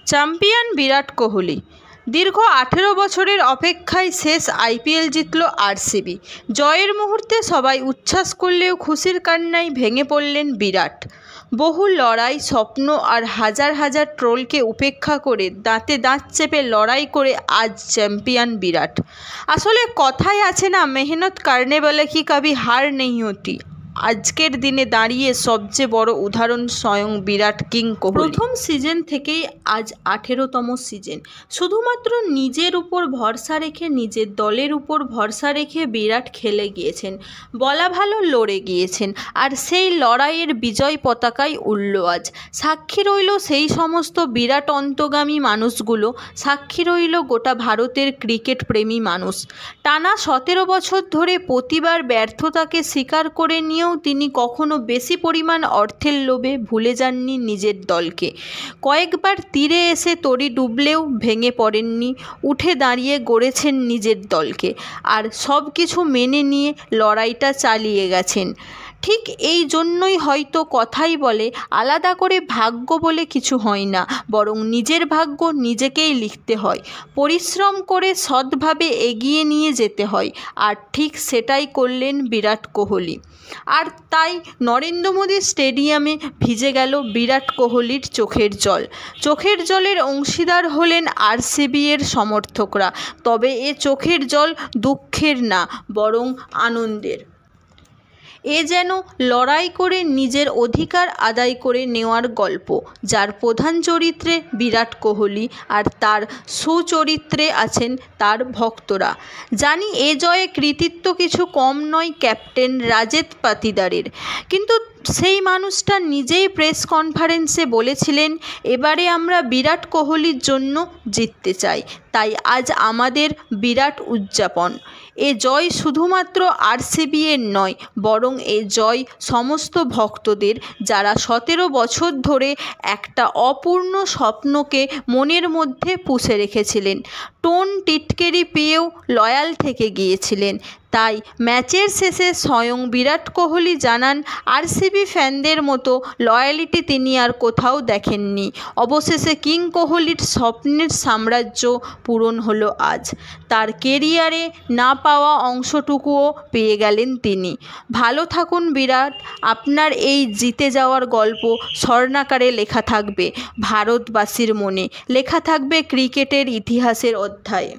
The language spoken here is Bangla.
চ্যাম্পিয়ন বিরাট কোহলি। দীর্ঘ 18 বছরের অপেক্ষায় শেষ আইপিএল জিতল আরসিবি। জয়ের মুহূর্তে সবাই উচ্ছ্বাস করলেও খুশির কান্নায় ভেঙে পড়লেন বিরাট। বহু লড়াই, স্বপ্ন আর হাজার হাজার ট্রোলকে উপেক্ষা করে দাঁতে দাঁত চেপে লড়াই করে আজ চ্যাম্পিয়ন বিরাট। আসলে কথায় আছে না, মেহনত করনে वाले की कभी हार नहीं होती। আজকের দিনে দাঁড়িয়ে সবচেয়ে বড় উদাহরণ স্বয়ং বিরাট কিং কোহলি। প্রথম সিজন থেকেই আজ 18তম সিজন। শুধুমাত্র নিজের উপর ভরসা রেখে, নিজের দলের উপর ভরসা রেখে বিরাট খেলে গিয়েছেন, বলা ভালো লড়ে গিয়েছেন। আর সেই লড়াইয়ের বিজয় পতাকাই উড়ল আজ। সাক্ষী রইল সেই সমস্ত বিরাট অন্তগামী মানুষগুলো, সাক্ষী রইল গোটা ভারতের ক্রিকেট প্রেমী মানুষ। টানা 17 বছর ধরে প্রতিবার ব্যর্থতাকে স্বীকার করে নিয়ে তিনি কখনো বেশি পরিমাণ অর্থের লোভে ভুলে যাননি নিজের দলকে। কয়েকবার তীরে এসে তরি ডুবলেও ভেঙে পড়েননি, উঠে দাঁড়িয়ে গড়েছেন নিজের দলকে। আর সব কিছু মেনে নিয়ে লড়াইটা চালিয়ে গেছেন। ঠিক এই জন্যই হয়তো কথাই বলে, আলাদা করে ভাগ্য বলে কিছু হয় না, বরং নিজের ভাগ্য নিজেকেই লিখতে হয়। পরিশ্রম করে সৎভাবে এগিয়ে নিয়ে যেতে হয়। আর ঠিক সেটাই করলেন বিরাট কোহলি। আর তাই নরেন্দ্র মোদী স্টেডিয়ামে ভিজে গেল বিরাট কোহলির চোখের জল। চোখের জলের অংশীদার হলেন আরসিবি এর সমর্থকরা। তবে এ চোখের জল দুঃখের না, বরং আনন্দের। এ যেন লড়াই করে নিজের অধিকার আদায় করে নেওয়ার গল্প, যার প্রধান চরিত্রে বিরাট কোহলি আর তার সুচরিত্রে আছেন তার ভক্তরা। জানি এ জয়ে কৃতিত্ব কিছু কম নয় ক্যাপ্টেন রাজেশ পাতিদারের, কিন্তু সেই মানুষটা নিজেই প্রেস কনফারেন্সে বলেছিলেন, এবারে আমরা বিরাট কোহলির জন্য জিততে চাই, তাই আজ আমাদের বিরাট উদযাপন। এ জয় শুধুমাত্র আরসিবি এর নয়, বরং এ জয় সমস্ত ভক্তদের, যারা 17 বছর ধরে একটা অপূর্ণ স্বপ্নকে মনের মধ্যে পুষে রেখেছিলেন, টোন টিটকেরি পেয়েও লয়াল থেকে গিয়েছিলেন। তাই ম্যাচের শেষে স্বয়ং বিরাট কোহলি জানান, আরসিবি ফ্যানদের মতো লয়ালিটি তিনি আর কোথাও দেখেননি। অবশেষে কিং কোহলির স্বপ্নের সাম্রাজ্য পূরণ হলো আজ। তার কেরিয়ারে না পাওয়া অংশটুকুও পেয়ে গেলেন তিনি। ভালো থাকুন বিরাট। আপনার এই জিতে যাওয়ার গল্প স্বর্ণাকারে লেখা থাকবে ভারতবাসীর মনে, লেখা থাকবে ক্রিকেটের ইতিহাসের অধ্যায়ে।